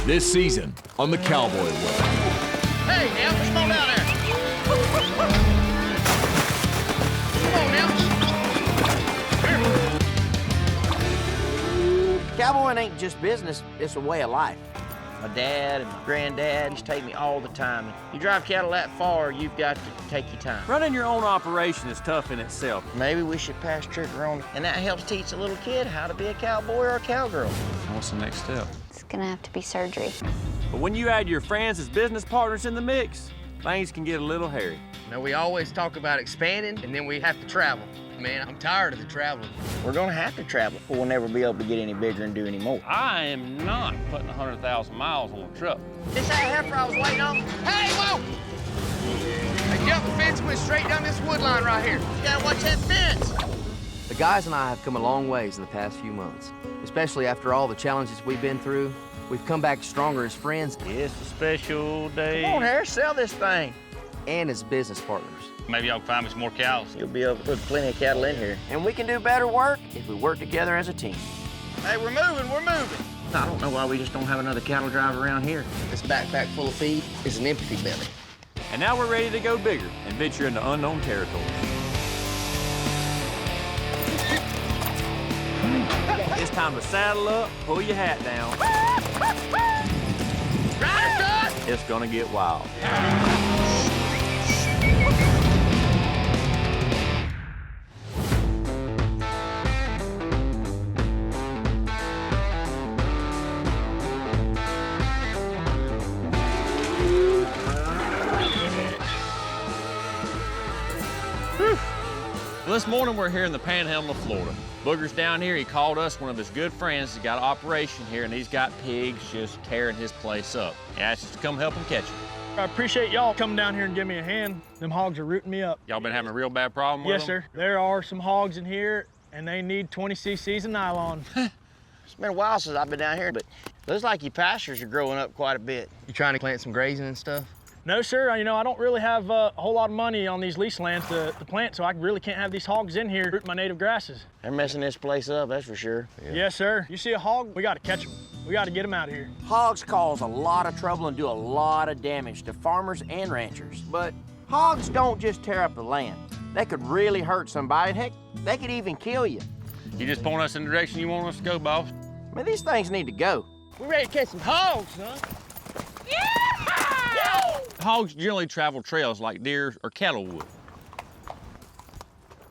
This season on the Cowboy Way. Hey, Elvis, come on down there. Come on, Elvis. Cowboying ain't just business, it's a way of life. My dad and my granddad used to take me all the time. You drive cattle that far, you've got to take your time. Running your own operation is tough in itself. Maybe we should pass trigger on it, and that helps teach a little kid how to be a cowboy or a cowgirl. What's the next step? It's gonna have to be surgery. But when you add your friends as business partners in the mix, things can get a little hairy. Now, we always talk about expanding, and then we have to travel. Man, I'm tired of the traveling. We're gonna have to travel, or we'll never be able to get any bigger and do any more. I am not putting 100,000 miles on a truck. This that heifer I was waiting on? Hey, whoa! That jump fence went straight down this wood line right here. You gotta watch that fence. The guys and I have come a long ways in the past few months, especially after all the challenges we've been through. We've come back stronger as friends It's a special day. Come on, Harris, sell this thing. and as business partners. Maybe I'll find me some more cows. You'll be able to put plenty of cattle in here. And we can do better work if we work together as a team. Hey, we're moving, we're moving. I don't know why we just don't have another cattle driver around here. This backpack full of feed is an empty belly. And now we're ready to go bigger and venture into unknown territory. It's time to saddle up, pull your hat down. Rider, son! It's gonna get wild. Well, this morning we're here in the Panhandle of Florida. Booger's down here. He called us, one of his good friends. He's got an operation here, and he's got pigs just tearing his place up. He asked us to come help him catch them. I appreciate y'all coming down here and giving me a hand. Them hogs are rooting me up. Y'all been having a real bad problem with Yes, them? sir. There are some hogs in here, and they need 20 cc's of nylon. It's been a while since I've been down here, but looks like your pastures are growing up quite a bit. You trying to plant some grazing and stuff? No, sir. You know, I don't really have a whole lot of money on these lease lands to plant, so I really can't have these hogs in here rooting my native grasses. They're messing this place up, that's for sure. Yes, sir. You see a hog, we got to catch them. We got to get them out of here. Hogs cause a lot of trouble and do a lot of damage to farmers and ranchers. But hogs don't just tear up the land. They could really hurt somebody. Heck, they could even kill you. You just point us in the direction you want us to go, boss. I mean, these things need to go. We're ready to catch some hogs, son. Hogs generally travel trails like deer or cattle would.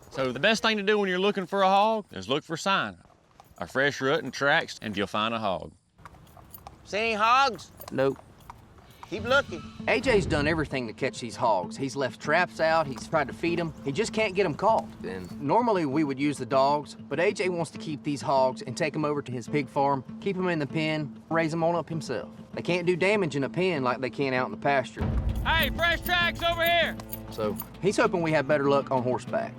So the best thing to do when you're looking for a hog is look for sign. A fresh rut and tracks, and you'll find a hog. See any hogs? Nope. Keep looking. AJ's done everything to catch these hogs. He's left traps out, he's tried to feed them. He just can't get them caught. And normally we would use the dogs, but AJ wants to keep these hogs and take them over to his pig farm, keep them in the pen, raise them on up himself. They can't do damage in a pen like they can out in the pasture. Hey, fresh tracks over here! So he's hoping we have better luck on horseback.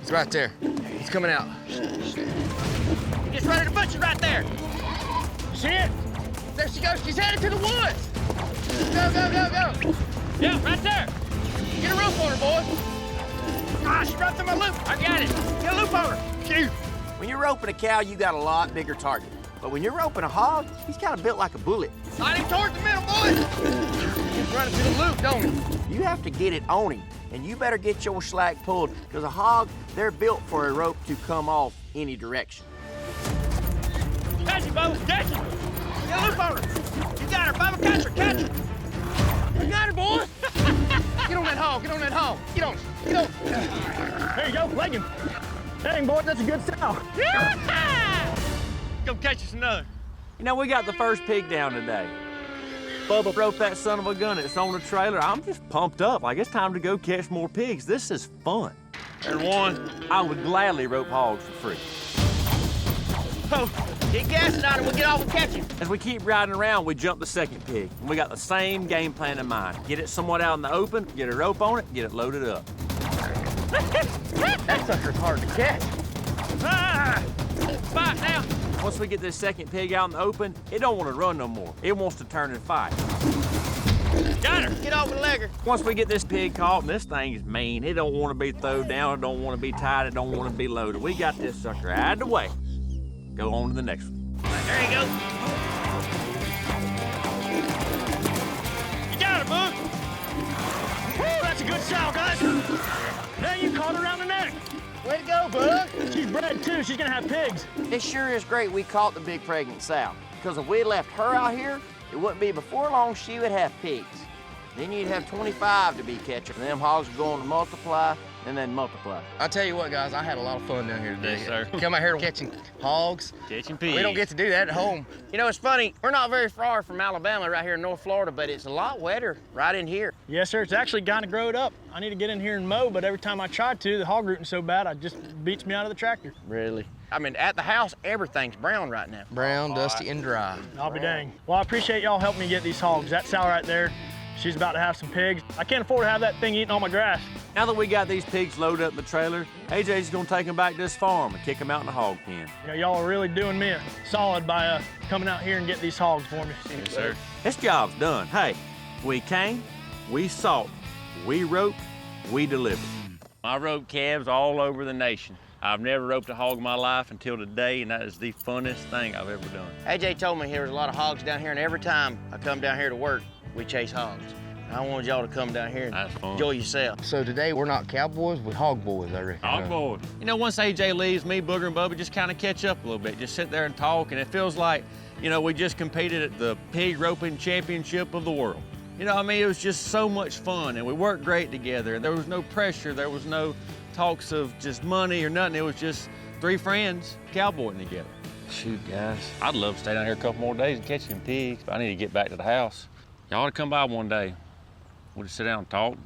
He's right there. He's coming out. Just running the butcher right there. See it? There she goes. She's headed to the woods. Go, go, go, go. Yeah, right there! Get a rope on her, boy. Ah, she dropped in my loop. I got it. Get a loop on her. Shoot. When you're roping a cow, you got a lot bigger target. But when you're roping a hog, he's kind of built like a bullet. Slide him towards the middle, boy. He's running to the loop, don't he? You have to get it on him, and you better get your slack pulled, because a hog, they're built for a rope to come off any direction. Catch him, Bubba. Catch him. Get a loop on her. You got her, Bubba. Catch her, catch her. You got her, boy. Get on that hog. Get on that hog. Get on. Get on. There you go, leg him. Dang, boy, that's a good sow. Go catch us another. You know, we got the first pig down today. Bubba roped that son of a gun. It's on the trailer. I'm just pumped up. Like, it's time to go catch more pigs. This is fun. And one, I would gladly rope hogs for free. Oh, get gassing on him. We'll get off and catch him. As we keep riding around, we jump the second pig. And we got the same game plan in mind. Get it somewhat out in the open, get a rope on it, get it loaded up. That sucker's hard to catch. Ah! Fight now! Once we get this second pig out in the open, it don't want to run no more. It wants to turn and fight. Got her. Get over the legger. Once we get this pig caught, and this thing is mean, it don't want to be thrown down, it don't want to be tied, it don't want to be loaded. We got this sucker out of the way. Go on to the next one. There you go. Sal, guys. Now you caught her around the neck. Way to go, bud. She's bred too. She's gonna have pigs. It sure is great we caught the big pregnant sow, because if we'd left her out here, it wouldn't be before long she would have pigs. Then you'd have 25 to be catching. And them hogs are going to multiply and then multiply. I'll tell you what, guys, I had a lot of fun down here today. Yes, sir. Come out here catching hogs. Catching pigs. We don't get to do that at home. You know, it's funny, we're not very far from Alabama right here in North Florida, but it's a lot wetter right in here. Yes, sir. It's actually kind of growed up. I need to get in here and mow, but every time I try to, the hog rooting's so bad, it just beats me out of the tractor. Really? I mean, at the house, everything's brown right now. Brown, dusty, and dry. I'll be dang. Well, I appreciate y'all helping me get these hogs. That sow right there, she's about to have some pigs. I can't afford to have that thing eating all my grass. Now that we got these pigs loaded up in the trailer, AJ's gonna take them back to his farm and kick them out in the hog pen. You know, y'all are really doing me a solid by coming out here and getting these hogs for me. Yes, sir. This job's done. Hey, we came, we sought, we roped, we delivered. I rope calves all over the nation. I've never roped a hog in my life until today, and that is the funnest thing I've ever done. AJ told me there was a lot of hogs down here, and every time I come down here to work, we chase hogs. I wanted y'all to come down here and That's fun. enjoy yourself. So today, we're not cowboys, we're hog boys, I reckon. Hog boy. You know, once AJ leaves, me, Booger, and Bubba just kind of catch up a little bit. Just sit there and talk, and it feels like, you know, we just competed at the pig roping championship of the world. You know, I mean, it was just so much fun, and we worked great together. There was no pressure. There was no talks of just money or nothing. It was just three friends cowboying together. Shoot, guys, I'd love to stay down here a couple more days and catch some pigs, but I need to get back to the house. Y'all ought to come by one day. We'll just sit down and talk,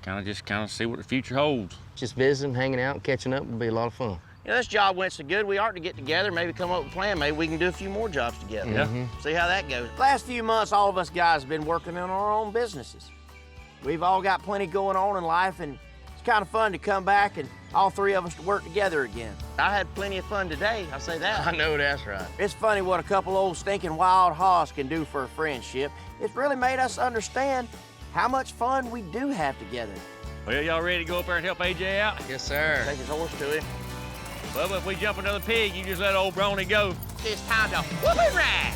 kind of see what the future holds. Just visiting, hanging out, catching up would be a lot of fun. You know, this job went so good, we ought to get together, maybe come up with a plan. Maybe we can do a few more jobs together. Yeah. See how that goes. Last few months, all of us guys have been working on our own businesses. We've all got plenty going on in life, and it's kind of fun to come back and all three of us to work together again. I had plenty of fun today, I'll say that. I know that's right. It's funny what a couple old stinking wild hogs can do for a friendship. It's really made us understand how much fun we do have together. Well, y'all ready to go up there and help AJ out? Yes, sir. Take his horse to him. Bubba, if we jump another pig, you just let old Brony go. It's time to whoop and ride.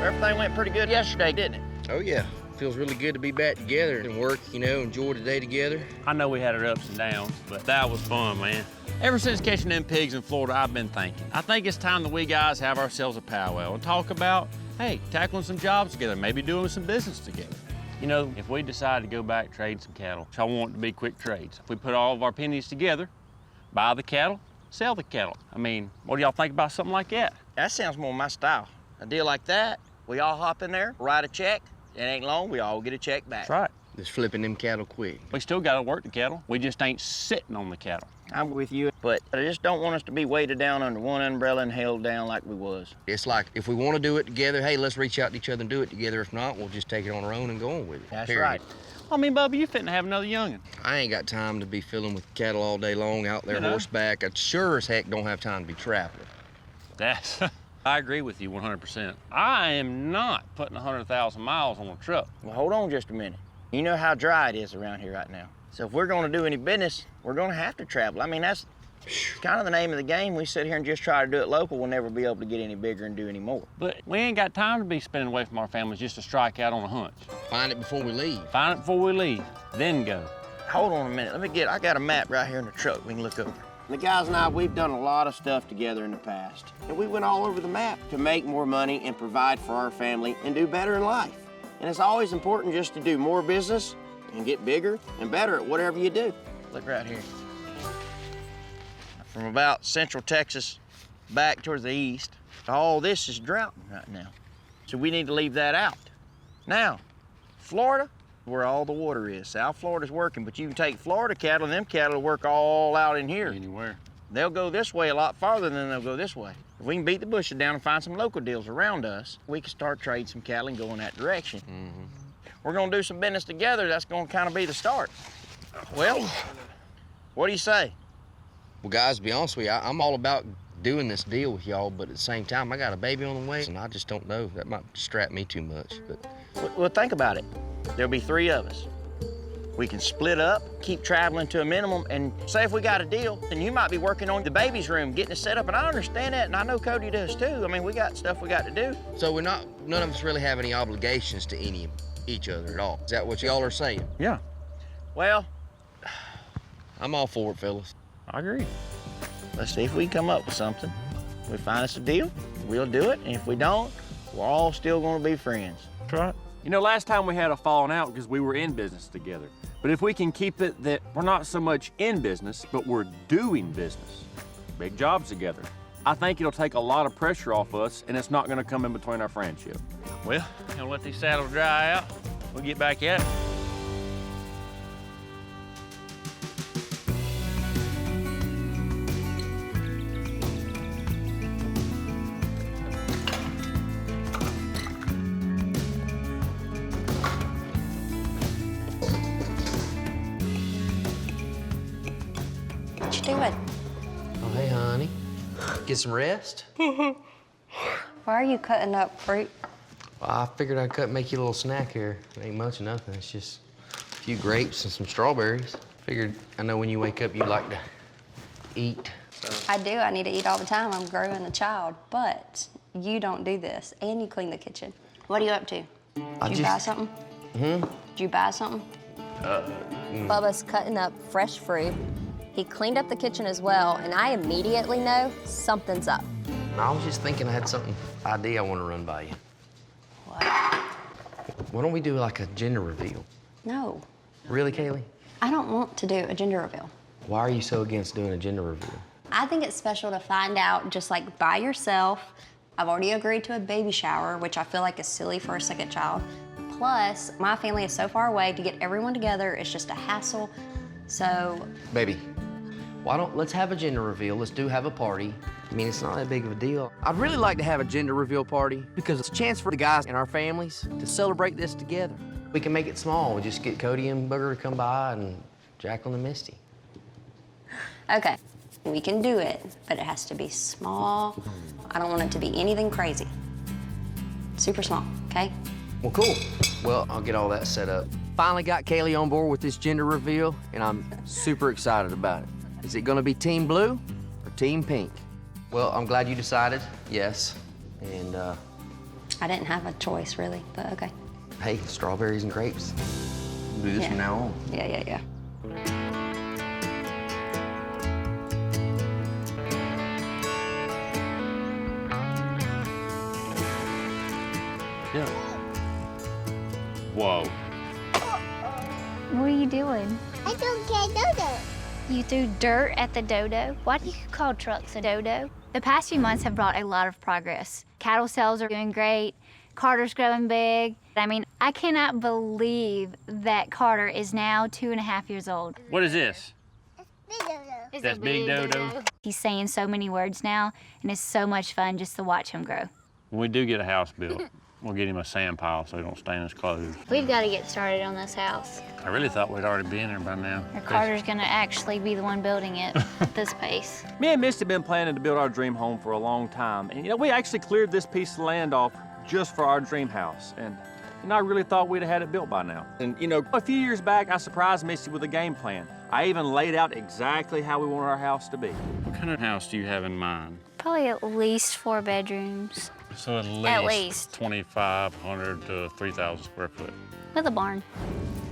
Everything went pretty good yesterday, didn't it? Oh, yeah. Feels really good to be back together and work, you know, enjoy the day together. I know we had our ups and downs, but that was fun, man. Ever since catching them pigs in Florida, I've been thinking. I think it's time that we guys have ourselves a powwow and talk about, hey, tackling some jobs together, maybe doing some business together. You know, if we decide to go back trade some cattle, which I want it to be quick trades. If we put all of our pennies together, buy the cattle, sell the cattle. I mean, what do y'all think about something like that? That sounds more my style. A deal like that, we all hop in there, write a check. It ain't long, we all get a check back. That's right. Just flipping them cattle quick. We still got to work the cattle. We just ain't sitting on the cattle. I'm with you, but I just don't want us to be weighted down under one umbrella and held down like we was. It's like, if we want to do it together, hey, let's reach out to each other and do it together. If not, we'll just take it on our own and go on with it. That's period. right. I mean, Bubba, you fitting to have another youngin'. I ain't got time to be filling with cattle all day long out there You know? horseback. I sure as heck don't have time to be traveling. That's, I agree with you 100%. I am not putting 100,000 miles on a truck. Well, hold on just a minute. You know how dry it is around here right now. So if we're gonna do any business, we're gonna have to travel. I mean, that's kind of the name of the game. We sit here and just try to do it local, we'll never be able to get any bigger and do any more. But we ain't got time to be spending away from our families just to strike out on a hunch. Find it before we leave. Find it before we leave, then go. Hold on a minute, I got a map right here in the truck we can look over. The guys and I, we've done a lot of stuff together in the past. And we went all over the map to make more money and provide for our family and do better in life. And it's always important just to do more business and get bigger and better at whatever you do. Look right here. From about central Texas back towards the east, all this is droughting right now. So we need to leave that out. Now, Florida, where all the water is. South Florida's working, but you can take Florida cattle and them cattle will work all out in here. Anywhere. They'll go this way a lot farther than they'll go this way. If we can beat the bushes down and find some local deals around us, we can start trading some cattle and go in that direction. We're gonna do some business together. That's gonna kind of be the start. Well, what do you say? Well, guys, to be honest with you, I'm all about doing this deal with y'all, but at the same time, I got a baby on the way, and I just don't know. That might distract me too much, but... Well, think about it. There'll be three of us. We can split up, keep traveling to a minimum, and say if we got a deal, then you might be working on the baby's room, getting it set up, and I understand that, and I know Cody does too. I mean, we got stuff we got to do. So none of us really have any obligations to each other at all. Is that what y'all are saying? Yeah, Well, I'm all for it, fellas. I agree. let's see if we can come up with something. We find us a deal, we'll do it, and if we don't, we're all still gonna be friends. That's right. You know, last time we had a falling out because we were in business together. But if we can keep it that we're not so much in business, but we're doing business, big jobs together, I think it'll take a lot of pressure off us, and it's not gonna come in between our friendship. Well, gonna let these saddles dry out. We'll get back at it. What you doing? Oh, hey, honey. Get some rest? Why are you cutting up fruit? Well, I figured I'd make you a little snack here. It ain't much of nothing. It's just a few grapes and some strawberries. Figured, I know when you wake up, you like to eat. I do. I need to eat all the time. I'm growing a child. But you don't do this, and you clean the kitchen. What are you up to? Did you buy something? Did you buy something? Bubba's cutting up fresh fruit. He cleaned up the kitchen as well, and I immediately know something's up. I was just thinking I had idea I want to run by you. What? Why don't we do like a gender reveal? No. Really, Kaylee? I don't want to do a gender reveal. Why are you so against doing a gender reveal? I think it's special to find out just like by yourself. I've already agreed to a baby shower, which I feel like is silly for a second child. Plus, my family is so far away, to get everyone together is just a hassle. So, Baby, let's have a gender reveal. Let's have a party. I mean, it's not that big of a deal. I'd really like to have a gender reveal party because it's a chance for the guys in our families to celebrate this together. We can make it small. We just get Cody and Booger to come by and Jacqueline and Misty. okay, we can do it, but it has to be small. I don't want it to be anything crazy. Super small, okay? Well, cool. Well, I'll get all that set up. Finally got Kaylee on board with this gender reveal, and I'm super excited about it. Is it gonna be Team Blue or Team Pink? Well, I'm glad you decided. Yes. And, I didn't have a choice, really, but okay. hey, strawberries and grapes. We'll do this from now on. Yeah. Yeah. Whoa. What are you doing? I don't get dodo. You threw dirt at the dodo? Why do you call trucks a dodo? The past few months have brought a lot of progress. Cattle sales are doing great. Carter's growing big. I mean, I cannot believe that Carter is now 2.5 years old. What is this? Big dodo. It's That's a Big Dodo. He's saying so many words now, and it's so much fun just to watch him grow. When we do get a house built, we'll get him a sand pile so he don't stain his clothes. We've got to get started on this house. I really thought we'd already be in there by now. Or Carter's gonna actually be the one building it at this pace. Me and Misty have been planning to build our dream home for a long time. And, you know, we actually cleared this piece of land off just for our dream house. And I really thought we'd have had it built by now. And, you know, a few years back, I surprised Misty with a game plan. I even laid out exactly how we want our house to be. What kind of house do you have in mind? Probably at least 4 bedrooms. So At least. 2,500 to 3,000 square foot. With a barn.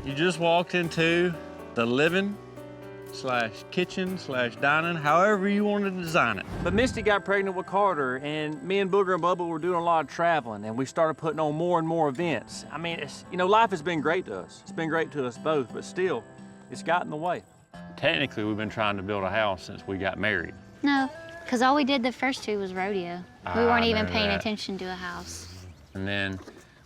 You just walked into the living / kitchen / dining, however you want to design it. But Misty got pregnant with Carter, and me and Booger and Bubba were doing a lot of traveling, and we started putting on more and more events. I mean, life has been great to us. It's been great to us both, but still, it's got in the way. Technically, we've been trying to build a house since we got married. No, because all we did the first 2 was rodeo. We weren't even know paying that. attention to a house. And then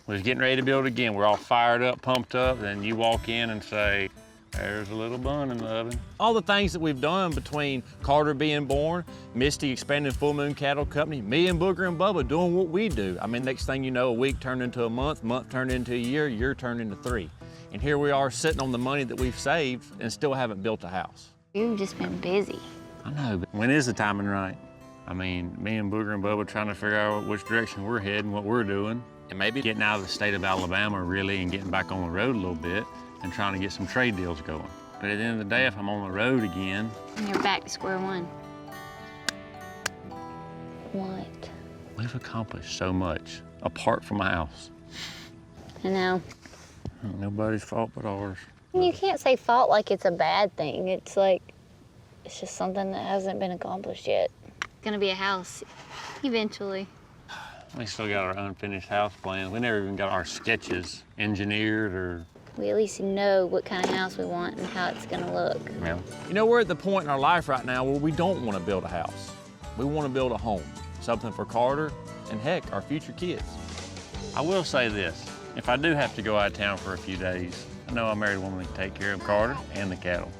we was getting ready to build again. We're all fired up, pumped up. Then you walk in and say, there's a little bun in the oven. All the things that we've done between Carter being born, Misty expanding Full Moon Cattle Company, me and Booger and Bubba doing what we do. I mean, next thing you know, a week turned into a month turned into a year turned into 3. And here we are sitting on the money that we've saved and still haven't built a house. You've just been busy. I know, but when is the timing right? I mean, me and Booger and Bubba trying to figure out which direction we're heading, what we're doing, and maybe getting out of the state of Alabama really and getting back on the road a little bit. and trying to get some trade deals going. But at the end of the day, if I'm on the road again... And you're back to square one. What? We've accomplished so much, apart from a house. I know. Nobody's fault but ours. You can't say fault like it's a bad thing. It's like, it's just something that hasn't been accomplished yet. It's gonna be a house, eventually. We still got our unfinished house plans. We never even got our sketches engineered or... We at least know what kind of house we want and how it's gonna look. Yeah. You know, we're at the point in our life right now where we don't want to build a house. We want to build a home, something for Carter and, heck, our future kids. I will say this. If I do have to go out of town for a few days, I know I married a woman that can take care of Carter and the cattle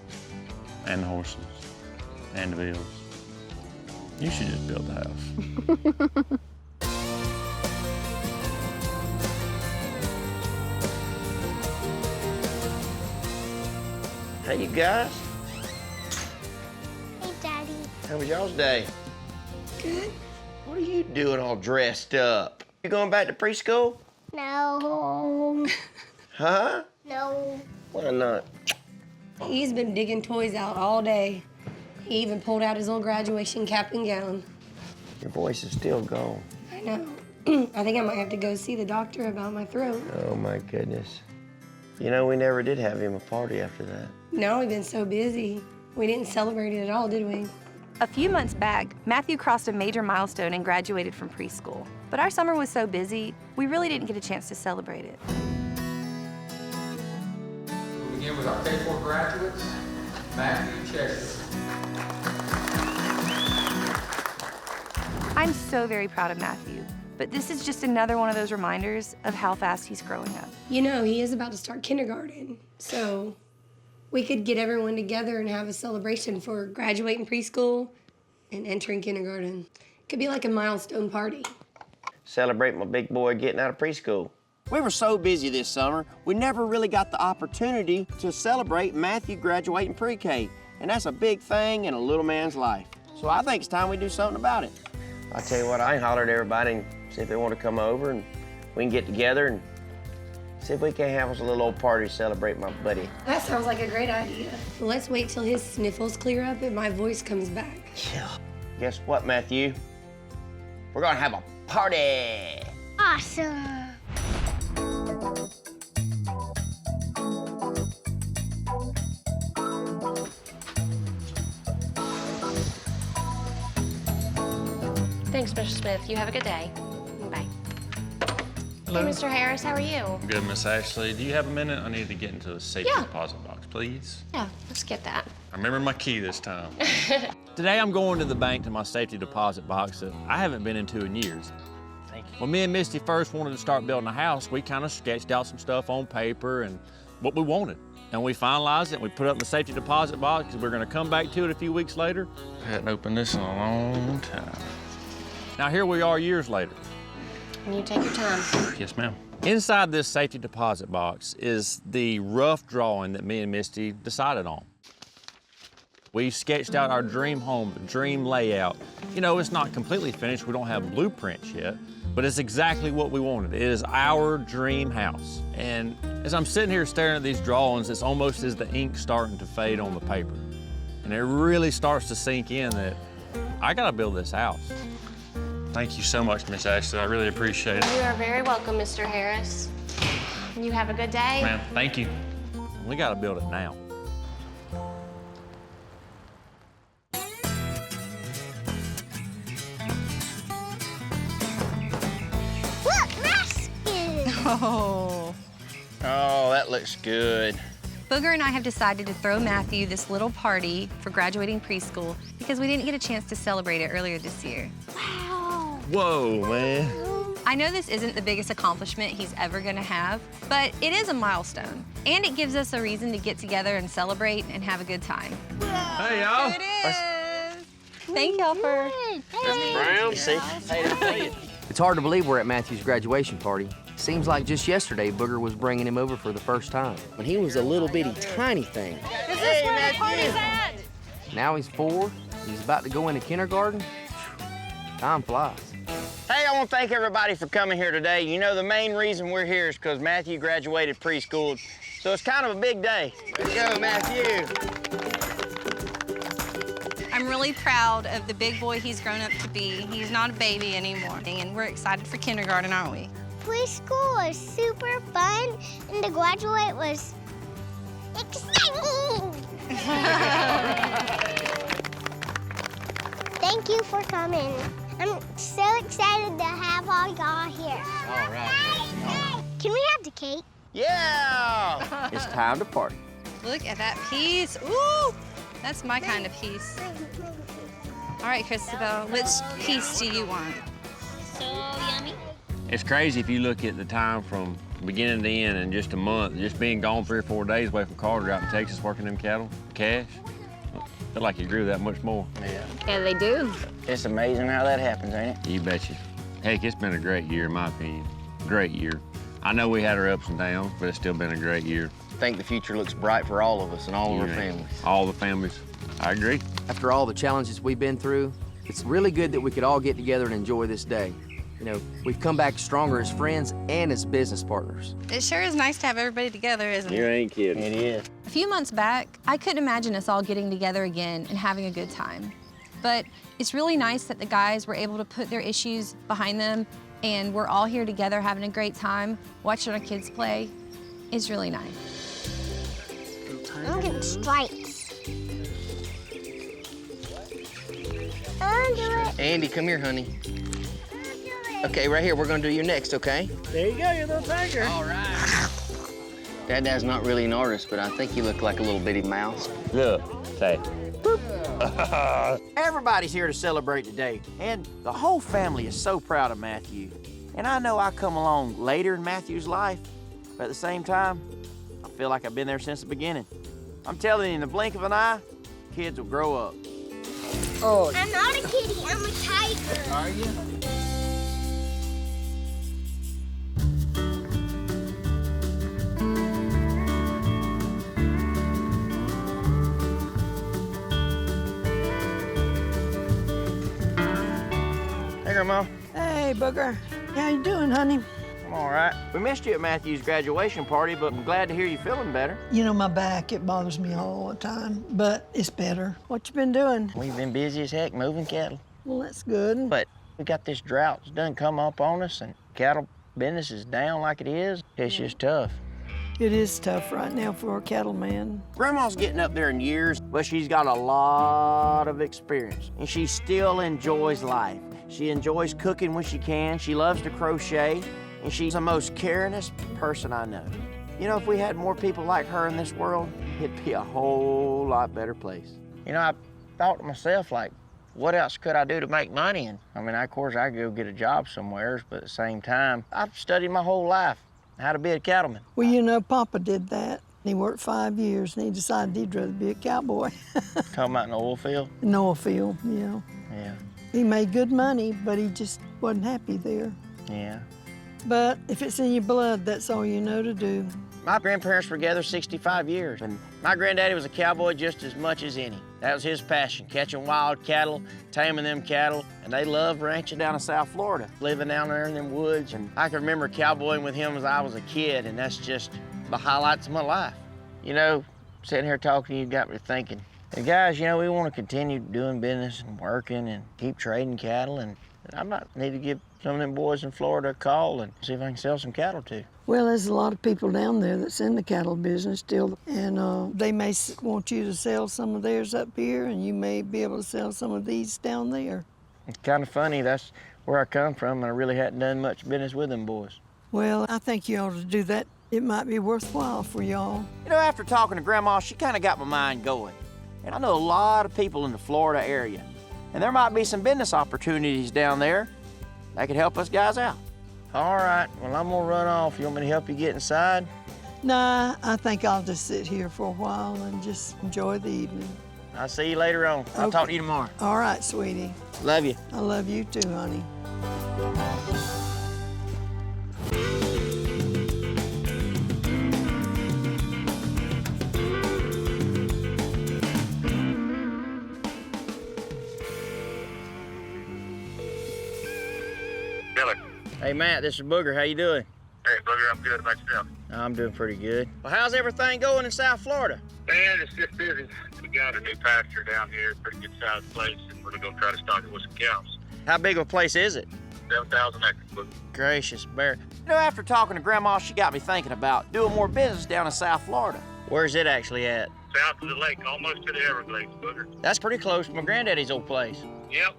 and the horses and the bills. You should just build the house. Hey, you guys. Hey, Daddy. How was y'all's day? Good. What are you doing all dressed up? You going back to preschool? No. Huh? No. Why not? He's been digging toys out all day. He even pulled out his old graduation cap and gown. Your voice is still gone. I know. I think I might have to go see the doctor about my throat. Oh, my goodness. You know, we never did have him a party after that. No, we've been so busy. We didn't celebrate it at all, did we? A few months back, Matthew crossed a major milestone and graduated from preschool. But our summer was so busy, we really didn't get a chance to celebrate it. We'll begin with our K-4 graduates, Matthew Chester. I'm so very proud of Matthew, but this is just another one of those reminders of how fast he's growing up. You know, he is about to start kindergarten, so we could get everyone together and have a celebration for graduating preschool and entering kindergarten. Could be like a milestone party. Celebrate my big boy getting out of preschool. We were so busy this summer, we never really got the opportunity to celebrate Matthew graduating pre-K. And that's a big thing in a little man's life. So I think it's time we do something about it. I tell you what, I hollered at everybody and see if they want to come over and we can get together and see if we can't have us a little old party to celebrate my buddy. That sounds like a great idea. Let's wait till his sniffles clear up and my voice comes back. Yeah. Guess what, Matthew? We're gonna have a party. Awesome. Thanks, Mr. Smith. You have a good day. Bye. Hello. Hey, Mr. Harris, how are you? Good, Miss Ashley. Do you have a minute? I need to get into the safety deposit box, please. Yeah, let's get that. I remember my key this time. Today I'm going to the bank to my safety deposit box that I haven't been into in years. Thank you. When me and Misty first wanted to start building a house, we kind of sketched out some stuff on paper and what we wanted. And we finalized it and we put it up in the safety deposit box because we're going to come back to it a few weeks later. I hadn't opened this in a long time. Now here we are years later. And you take your time. Yes, ma'am. Inside this safety deposit box is the rough drawing that me and Misty decided on. We sketched out our dream home, the dream layout. You know, it's not completely finished. We don't have blueprints yet, but it's exactly what we wanted. It is our dream house. And as I'm sitting here staring at these drawings, it's almost as the ink starting to fade on the paper. And it really starts to sink in that I gotta build this house. Thank you so much, Miss Ashley. I really appreciate it. You are very welcome, Mr. Harris. You have a good day. Ma'am, thank you. We gotta build it now. Look, masking. Oh. Oh, that looks good. Booger and I have decided to throw Matthew this little party for graduating preschool because we didn't get a chance to celebrate it earlier this year. Wow. Whoa, man. I know this isn't the biggest accomplishment he's ever gonna have, but it is a milestone. And it gives us a reason to get together and celebrate and have a good time. Hey, y'all. Here it is. Thank y'all for... Mr. Brown, see? Hey, to see you. It's hard to believe we're at Matthew's graduation party. Seems like just yesterday, Booger was bringing him over for the first time. When he was a little bitty tiny thing. Is this where the party's at? Now he's 4, he's about to go into kindergarten. Time flies. Hey, I want to thank everybody for coming here today. You know, the main reason we're here is because Matthew graduated preschool. So it's kind of a big day. Let's go, Matthew. I'm really proud of the big boy he's grown up to be. He's not a baby anymore, and we're excited for kindergarten, aren't we? Preschool was super fun, and to graduate was exciting. Thank you for coming. I'm so excited to have all y'all here. All right. Can we have the cake? Yeah! It's time to party. Look at that piece. Ooh, that's my kind of piece. All right, Christabel, which piece do you want? So yummy. It's crazy if you look at the time from beginning to end in just a month, just being gone 3 or 4 days away from Carter out in Texas working them cattle, cash. I feel like you grew that much more. Yeah, they do. It's amazing how that happens, ain't it? You betcha. Heck, it's been a great year, in my opinion. Great year. I know we had our ups and downs, but it's still been a great year. I think the future looks bright for all of us and all of our Yeah. families. All the families. I agree. After all the challenges we've been through, it's really good that we could all get together and enjoy this day. You know, we've come back stronger as friends and as business partners. It sure is nice to have everybody together, isn't it? You ain't kidding. It is. A few months back, I couldn't imagine us all getting together again and having a good time. But it's really nice that the guys were able to put their issues behind them and we're all here together having a great time, watching our kids play. It's really nice. I'm getting stripes. I'll do it. Andy, come here, honey. Okay, right here. We're gonna do you next, okay? There you go, you little tiger. All right. Dad's not really an artist, but I think you look like a little bitty mouse. Look, say. Everybody's here to celebrate today, and the whole family is so proud of Matthew. And I know I come along later in Matthew's life, but at the same time, I feel like I've been there since the beginning. I'm telling you, in the blink of an eye, kids will grow up. Oh. I'm not a kitty, I'm a tiger. Are you? Hey, Grandma. Hey, Booger. How you doing, honey? I'm all right. We missed you at Matthew's graduation party, but I'm glad to hear you feeling better. You know, my back, it bothers me all the time, but it's better. What you been doing? We've been busy as heck moving cattle. Well, that's good. But we got this drought. It's done come up on us, and cattle business is down like it is. It's just tough. It is tough right now for a cattleman. Grandma's getting up there in years, but she's got a lot of experience, and she still enjoys life. She enjoys cooking when she can. She loves to crochet, and she's the most caringest person I know. You know, if we had more people like her in this world, it'd be a whole lot better place. You know, I thought to myself, like, what else could I do to make money? And I mean, of course, I could go get a job somewhere, but at the same time, I've studied my whole life how to be a cattleman. Well, you know, Papa did that. He worked 5 years, and he decided he'd rather be a cowboy. Talking about an oil field? An oil field, yeah. Yeah. He made good money, but he just wasn't happy there. Yeah. But if it's in your blood, that's all you know to do. My grandparents were together 65 years, and my granddaddy was a cowboy just as much as any. That was his passion, catching wild cattle, taming them cattle, and they loved ranching down in South Florida, living down there in them woods. And I can remember cowboying with him as I was a kid, and that's just the highlights of my life. You know, sitting here talking to you got me thinking. And guys, you know, we want to continue doing business and working and keep trading cattle, and I might need to give some of them boys in Florida a call and see if I can sell some cattle too. Well, there's a lot of people down there that's in the cattle business still, and they may want you to sell some of theirs up here, and you may be able to sell some of these down there. It's kind of funny, that's where I come from, and I really hadn't done much business with them boys. Well, I think you ought to do that. It might be worthwhile for y'all. You know, after talking to Grandma, she kind of got my mind going. And I know a lot of people in the Florida area, and there might be some business opportunities down there that could help us guys out. All right, well, I'm gonna run off. You want me to help you get inside? Nah, I think I'll just sit here for a while and just enjoy the evening. I'll see you later on. I'll talk to you tomorrow. All right, sweetie. Love you. I love you too, honey. Hey, Matt, this is Booger. How you doing? Hey, Booger, I'm good. About yourself? I'm doing pretty good. Well, how's everything going in South Florida? Man, it's just busy. We got a new pasture down here, pretty good sized place, and we're gonna try to stock it with some cows. How big of a place is it? 7,000 acres. Gracious bear. You know, after talking to Grandma, she got me thinking about doing more business down in South Florida. Where's it actually at? South of the lake, almost to the Everglades, Booger. That's pretty close to my granddaddy's old place. Yep.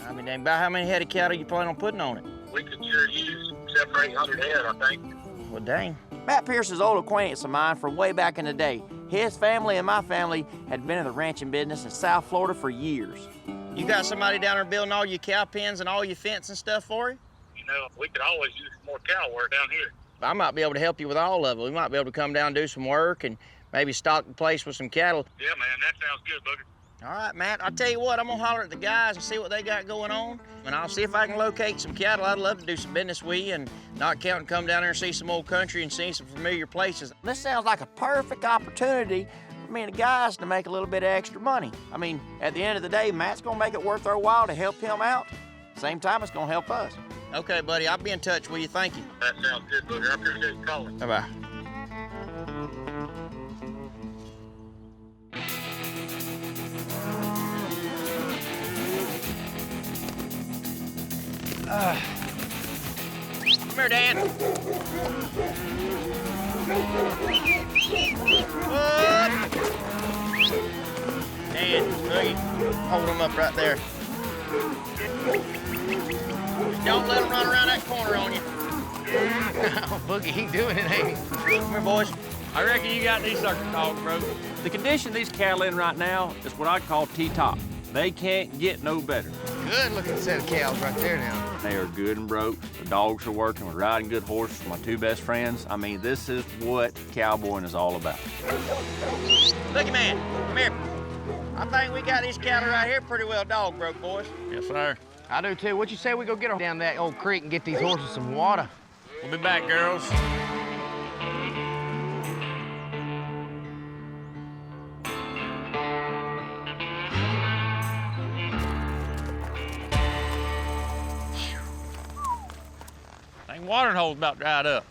I mean, dang, about how many head of cattle you plan on putting on it? We could sure use 700 or 800 head, I think. Well, dang. Matt Pierce is an old acquaintance of mine from way back in the day. His family and my family had been in the ranching business in South Florida for years. You got somebody down there building all your cow pens and all your fence and stuff for you? You know, we could always use some more cow work down here. I might be able to help you with all of it. We might be able to come down and do some work and maybe stock the place with some cattle. Yeah, man, that sounds good, Booger. All right, Matt, I'll tell you what, I'm gonna holler at the guys and see what they got going on, and I'll see if I can locate some cattle. I'd love to do some business with you and not counting come down there and see some old country and see some familiar places. This sounds like a perfect opportunity for me and the guys to make a little bit of extra money. I mean, at the end of the day, Matt's gonna make it worth our while to help him out. Same time, it's gonna help us. Okay, buddy, I'll be in touch with you. Thank you. That sounds good, Booger. I appreciate you calling. Bye-bye. Come here, Dan. What? Dan, Boogie, hold him up right there. Don't let him run around that corner on you. Oh, Boogie, he doing it, ain't he? Come here, boys. I reckon you got these sucker dogs, bro. The condition these cattle in right now is what I call T-top. They can't get no better. Good looking set of cows right there now. They are good and broke. The dogs are working. We're riding good horses. My two best friends. I mean, this is what cowboying is all about. Looky, man, come here. I think we got these cattle right here pretty well dog broke, boys. Yes, sir. I do too. What you say we go get down that old creek and get these horses some water? We'll be back, girls. Dang, watering hole's about dried up.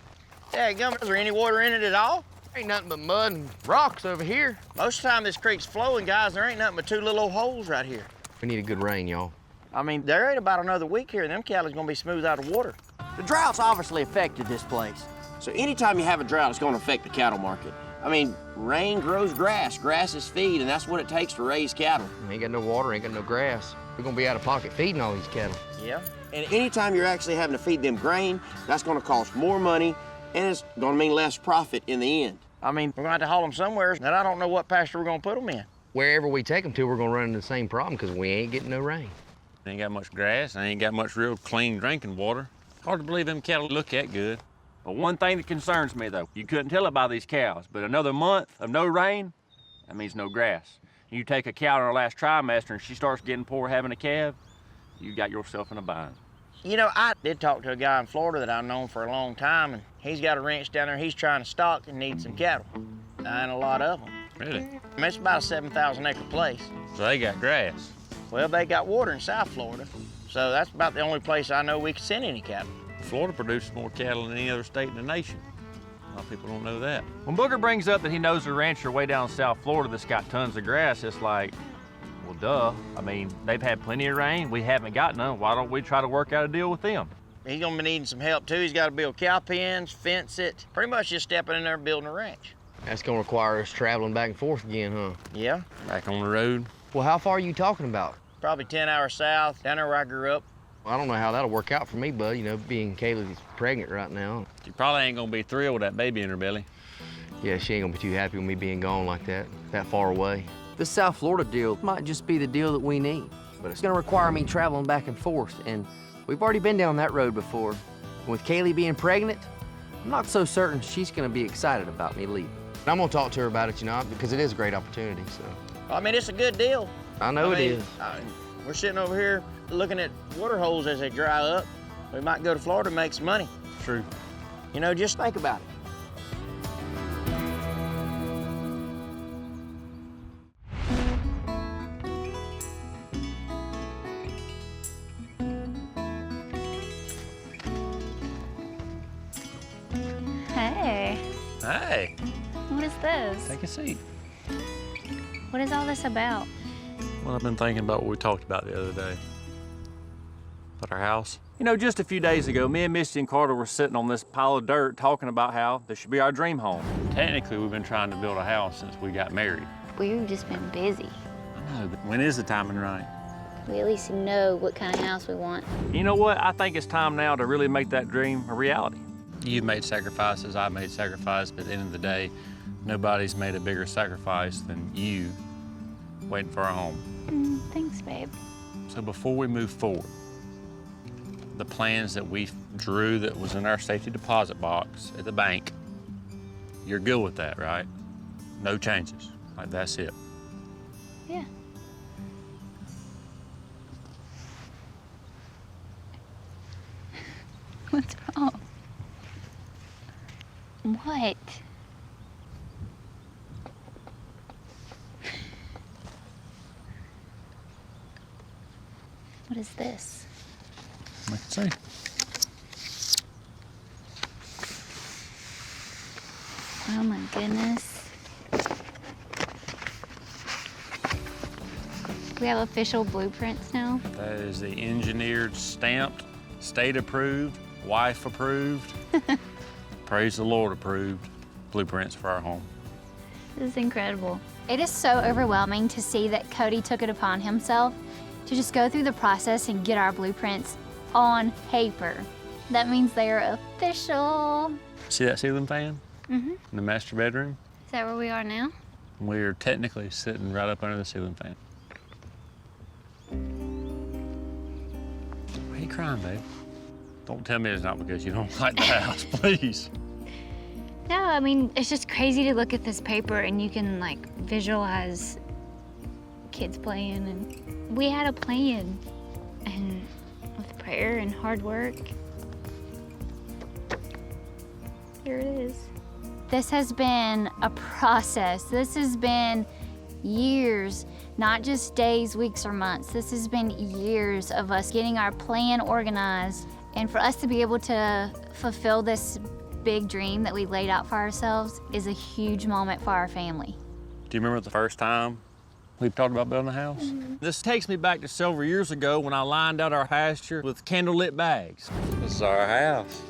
Dadgummit, is there any water in it at all? Ain't nothing but mud and rocks over here. Most of the time this creek's flowing, guys. There ain't nothing but two little old holes right here. We need a good rain, y'all. I mean, there ain't about another week here, and them cattle's gonna be smooth out of water. The drought's obviously affected this place. So anytime you have a drought, it's gonna affect the cattle market. I mean, rain grows grass, grass is feed, and that's what it takes to raise cattle. Ain't got no water, ain't got no grass. We're gonna be out of pocket feeding all these cattle. Yeah. And anytime you're actually having to feed them grain, that's gonna cost more money, and it's gonna mean less profit in the end. I mean, we're gonna have to haul them somewhere, and I don't know what pasture we're gonna put them in. Wherever we take them to, we're gonna run into the same problem because we ain't getting no rain. Ain't got much grass, and ain't got much real clean drinking water. Hard to believe them cattle look that good. But one thing that concerns me, though, you couldn't tell it by these cows, but another month of no rain, that means no grass. You take a cow in her last trimester and she starts getting poor having a calf, you got yourself in a bind. You know, I did talk to a guy in Florida that I've known for a long time, and he's got a ranch down there he's trying to stock and needs some cattle, and a lot of them. Really? I mean, it's about a 7,000 acre place. So they got grass. Well, they got water in South Florida, so that's about the only place I know we can send any cattle. Florida produces more cattle than any other state in the nation. A lot of people don't know that. When Booger brings up that he knows a rancher way down in South Florida that's got tons of grass, it's like, well, duh. I mean, they've had plenty of rain. We haven't got none. Why don't we try to work out a deal with them? He's gonna be needing some help too. He's got to build cow pens, fence it, pretty much just stepping in there and building a ranch. That's gonna require us traveling back and forth again, huh? Yeah. Back on the road. Well, how far are you talking about? Probably 10 hours south, down there where I grew up. Well, I don't know how that'll work out for me, bud. You know, being Kaylee's pregnant right now. You probably ain't gonna be thrilled with that baby in her belly. Yeah, she ain't gonna be too happy with me being gone like that far away. This South Florida deal might just be the deal that we need, but it's gonna require me traveling back and forth, and we've already been down that road before. And with Kaylee being pregnant, I'm not so certain she's gonna be excited about me leaving. I'm gonna talk to her about it, you know, because it is a great opportunity, so. I mean, it's a good deal. I know it is. We're sitting over here looking at water holes as they dry up. We might go to Florida and make some money. True. You know, just think about it. Hey. Hey, What is this? take a seat. What is all this about? Well, I've been thinking about what we talked about the other day. About our house. You know, just a few days ago, me and Misty and Carter were sitting on this pile of dirt talking about how this should be our dream home. Technically, we've been trying to build a house since we got married. We've just been busy. I know, but when is the timing right? We at least know what kind of house we want. You know what? I think it's time now to really make that dream a reality. You've made sacrifices, I've made sacrifices, but at the end of the day, nobody's made a bigger sacrifice than you waiting for a home. Thanks, babe. So before we move forward, the plans that we drew that was in our safety deposit box at the bank, you're good with that, right? No changes, like that's it. Yeah. What's wrong? What? What is this? I can see. Oh my goodness. We have official blueprints now. That is the engineered, stamped, state approved, wife approved, praise the Lord approved blueprints for our home. This is incredible. It is so overwhelming to see that Cody took it upon himself to just go through the process and get our blueprints on paper. That means they are official. See that ceiling fan Mm-hmm. in the master bedroom? Is that where we are now? We're technically sitting right up under the ceiling fan. Why are you crying, babe? Don't tell me it's not because you don't like the house, please. No, I mean, it's just crazy to look at this paper and you can like visualize kids playing, and we had a plan, and with prayer and hard work, here it is. This has been a process. This has been years, not just days, weeks, or months. This has been years of us getting our plan organized, and for us to be able to fulfill this big dream that we laid out for ourselves is a huge moment for our family. Do you remember the first time we talked about building a house? This takes me back to several years ago when I lined out our pasture with candlelit bags. This is our house.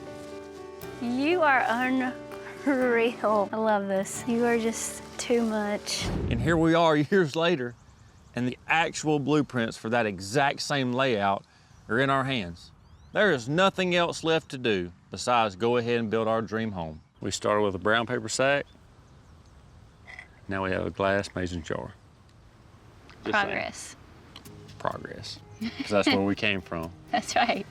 You are unreal. I love this. You are just too much. And here we are years later, and the actual blueprints for that exact same layout are in our hands. There is nothing else left to do besides go ahead and build our dream home. We started with a brown paper sack. Now we have a glass mason jar. Just Progress. saying. Progress. Because that's where we came from. That's right.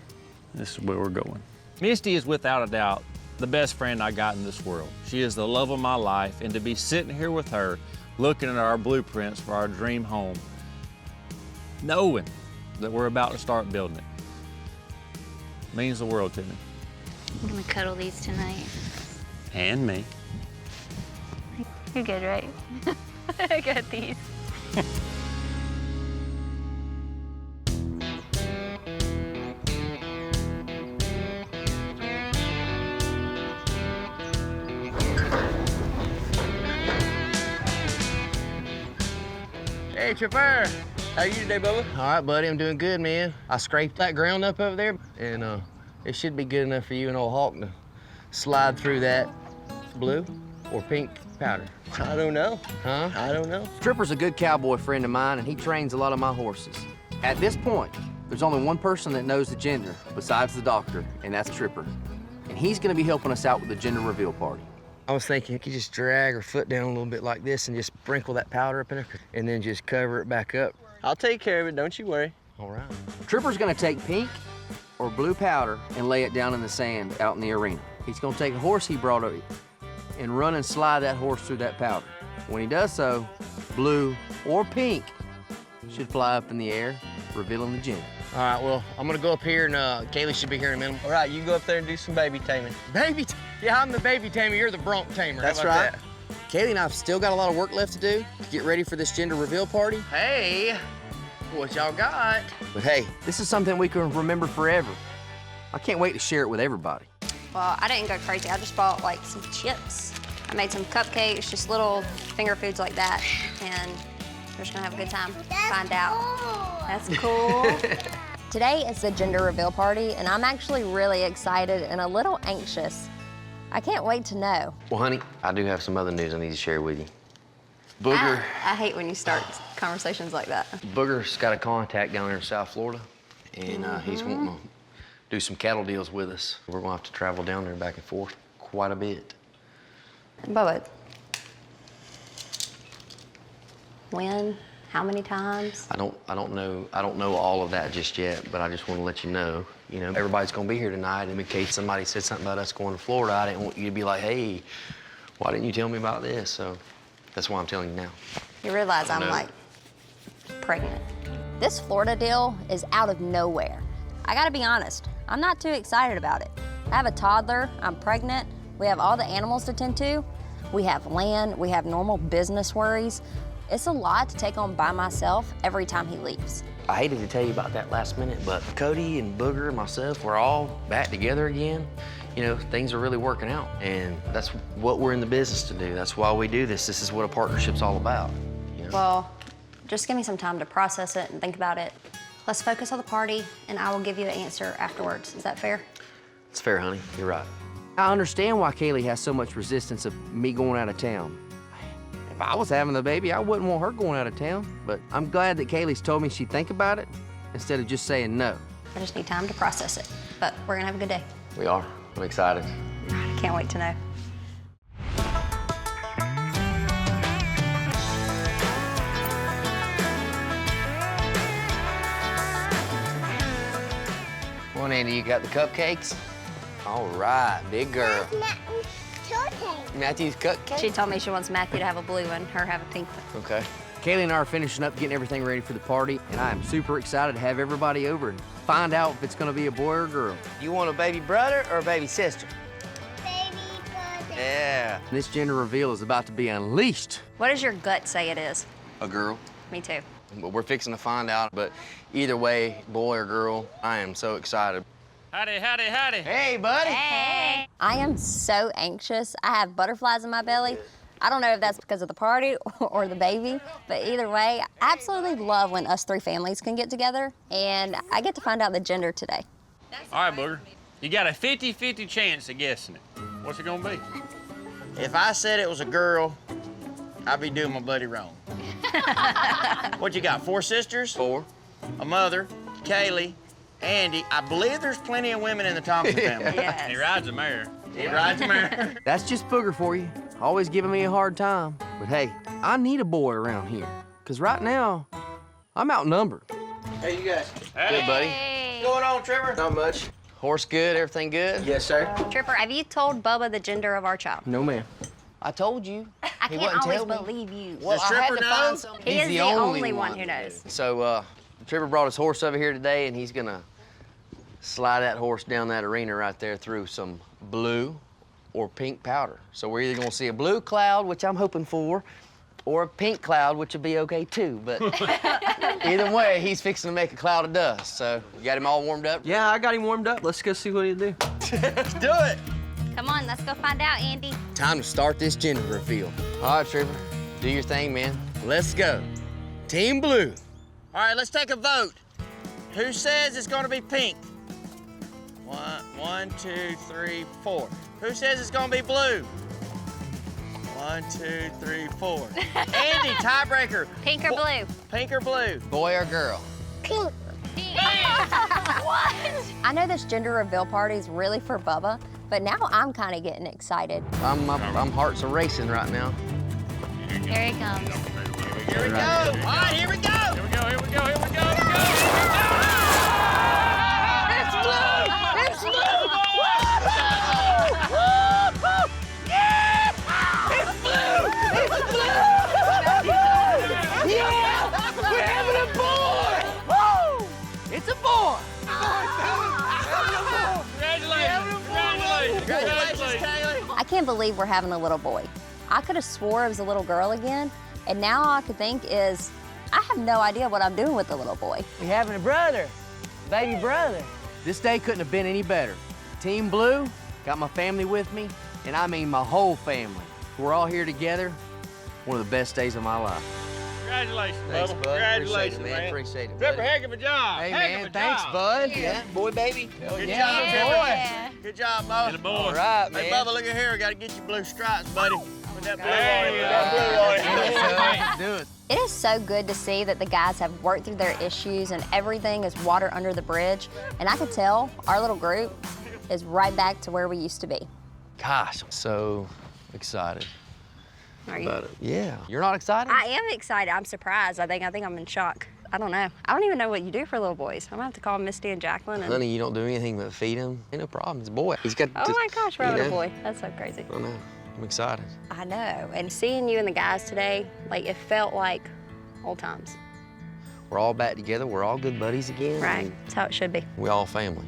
This is where we're going. Misty is without a doubt the best friend I got in this world. She is the love of my life, and to be sitting here with her, looking at our blueprints for our dream home, knowing that we're about to start building it, means the world to me. I'm gonna cuddle these tonight. And me. You're good, right? I got these. Hey, Tripper. How are you today, Bubba? All right, buddy. I'm doing good, man. I scraped that ground up over there, and it should be good enough for you and old Hawk to slide through that blue or pink powder. I don't know. Huh? I don't know. Tripper's a good cowboy friend of mine, and he trains a lot of my horses. At this point, there's only one person that knows the gender besides the doctor, and that's Tripper. And he's gonna be helping us out with the gender reveal party. I was thinking you could just drag her foot down a little bit like this and just sprinkle that powder up in her and then just cover it back up. I'll take care of it, don't you worry. All right. Tripper's gonna take pink or blue powder and lay it down in the sand out in the arena. He's gonna take a horse he brought over and run and slide that horse through that powder. When he does so, blue or pink should fly up in the air, revealing the gender. All right, well, I'm gonna go up here and Kaylee should be here in a minute. All right, you go up there and do some baby taming. Yeah, I'm the baby tamer, you're the bronc tamer. That's right. That? Kaylee and I've still got a lot of work left to do to get ready for this gender reveal party. Hey, what y'all got? But hey, this is something we can remember forever. I can't wait to share it with everybody. Well, I didn't go crazy. I just bought like some chips. I made some cupcakes, just little finger foods like that, and we're just gonna have a good time. Find out. That's cool. Today is the gender reveal party, and I'm actually really excited and a little anxious. I can't wait to know. Well, honey, I do have some other news I need to share with you. Booger. I hate when you start conversations like that. Booger's got a contact down there in South Florida, and he's wanting to do some cattle deals with us. We're gonna have to travel down there back and forth quite a bit. Bubba, when? How many times? I don't know all of that just yet, but I just want to let you know. You know, everybody's gonna be here tonight, and in case somebody said something about us going to Florida, I didn't want you to be like, hey, why didn't you tell me about this? So that's why I'm telling you now. You realize I'm like pregnant. This Florida deal is out of nowhere. I gotta be honest, I'm not too excited about it. I have a toddler, I'm pregnant, we have all the animals to tend to, we have land, we have normal business worries. It's a lot to take on by myself every time he leaves. I hated to tell you about that last minute, but Cody and Booger and myself, we're all back together again. You know, things are really working out, and that's what we're in the business to do. That's why we do this. This is what a partnership's all about. You know? Well, just give me some time to process it and think about it. Let's focus on the party, and I will give you an answer afterwards. Is that fair? It's fair, honey. You're right. I understand why Kaylee has so much resistance of me going out of town. If I was having the baby, I wouldn't want her going out of town. But I'm glad that Kaylee's told me she'd think about it instead of just saying no. I just need time to process it. But we're gonna have a good day. We are. I'm excited. I can't wait to know. Well, Andy, you got the cupcakes? All right, big girl. Matthew's cupcake? She told me she wants Matthew to have a blue one, her have a pink one. Okay. Kaylee and I are finishing up getting everything ready for the party, and I am super excited to have everybody over and find out if it's gonna be a boy or a girl. You want a baby brother or a baby sister? Baby brother. Yeah. This gender reveal is about to be unleashed. What does your gut say it is? A girl. Me too. But we're fixing to find out, but either way, boy or girl, I am so excited. Howdy, howdy, howdy. Hey, buddy. Hey. I am so anxious. I have butterflies in my belly. I don't know if that's because of the party or the baby, but either way, I absolutely love when us three families can get together, and I get to find out the gender today. All right, Booger. You got a 50-50 chance of guessing it. What's it gonna be? If I said it was a girl, I'd be doing my bloody wrong. What you got, 4 sisters? 4. A mother, Kaylee, Andy. I believe there's plenty of women in the Thompson family. Yes. He rides a mare. He rides a mare. That's just Booger for you. Always giving me a hard time. But hey, I need a boy around here. Because right now, I'm outnumbered. Hey, you guys. Good, buddy. What's going on, Trevor? Not much. Horse good? Everything good? Yes, sir. Tripper, have you told Bubba the gender of our child? No, ma'am. I told you. I He can't wouldn't always tell me. believe you. Well, Does I had Tripper to know? find something. He He's is the the only only one one who that knows. So, Trevor brought his horse over here today, and he's gonna slide that horse down that arena right there through some blue or pink powder. So we're either gonna see a blue cloud, which I'm hoping for, or a pink cloud, which would be okay too. But either way, he's fixing to make a cloud of dust. So you got him all warmed up? Yeah, I got him warmed up. Let's go see what he'll do. Let's do it. Come on, let's go find out, Andy. Time to start this gender reveal. All right, Trevor, do your thing, man. Let's go. Team Blue. All right, let's take a vote. Who says it's gonna be pink? 1, 2, 3, 4. Who says it's gonna be blue? 1, 2, 3, 4. Andy, tiebreaker. Pink or blue? Pink or blue? Boy or girl? Pink. What? I know this gender reveal party is really for Bubba, but now I'm kind of getting excited. I'm hearts are racing right now. Here he comes. Here we go. All right, here we go. Here we go, here we go, here we go, here we go. It's blue. It's blue. It's blue. It's blue. Yeah, we're having a boy. Woo! It's a boy! Congratulations. Congratulations, Kaylee. I can't believe we're having a little boy. I could have swore it was a little girl again, and now all I could think is, I have no idea what I'm doing with the little boy. We're having a brother. Baby brother. This day couldn't have been any better. Team Blue got my family with me, and I mean my whole family. We're all here together. One of the best days of my life. Congratulations, Thanks, Bubba. bud. Congratulations, Appreciate it, man. Appreciate it, Trevor, buddy. heck of a job. Hey, heck man, of a thanks, job. bud. Yeah, boy, baby. Good Yeah. job, Trevor. Yeah. Good job, Bo. Good boy. All right, man. Hey, Bubba, look at here. Got to get your blue stripes, buddy. With that blue Hey, on it. That blue on it. Let's do it. It is so good to see that the guys have worked through their issues and everything is water under the bridge. And I could tell our little group is right back to where we used to be. Gosh, I'm so excited. Are you? About it. Yeah. You're not excited? I am excited. I'm surprised. I think I'm in shock. I don't know. I don't even know what you do for little boys. I'm gonna have to call Misty and Jacqueline. And... Honey, you don't do anything but feed him. Ain't no problem. It's a boy. He's got. Oh my gosh, we're you having a know. boy. That's so crazy. I know. I'm excited. I know. And seeing you and the guys today, like it felt like old times. We're all back together. We're all good buddies again. Right. and That's how it should be. We all family.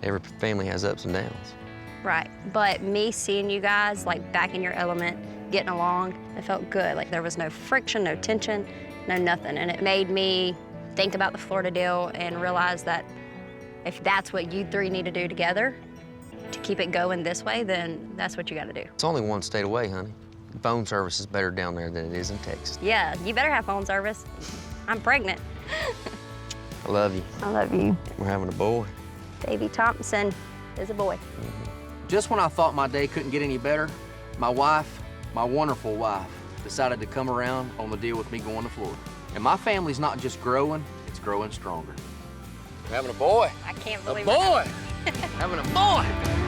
Every family has ups and downs. Right. But me seeing you guys like back in your element, getting along, it felt good. Like there was no friction, no tension, no nothing. And it made me think about the Florida deal and realize that if that's what you three need to do together to keep it going this way, then that's what you got to do. It's only one state away, honey. Phone service is better down there than it is in Texas. Yeah, you better have phone service. I'm pregnant. I love you. I love you. We're having a boy. Davy Thompson is a boy. Just when I thought my day couldn't get any better, my wife, my wonderful wife, decided to come around on the deal with me going to Florida. And my family's not just growing, it's growing stronger. We're having a boy. I can't A believe boy. Having a boy.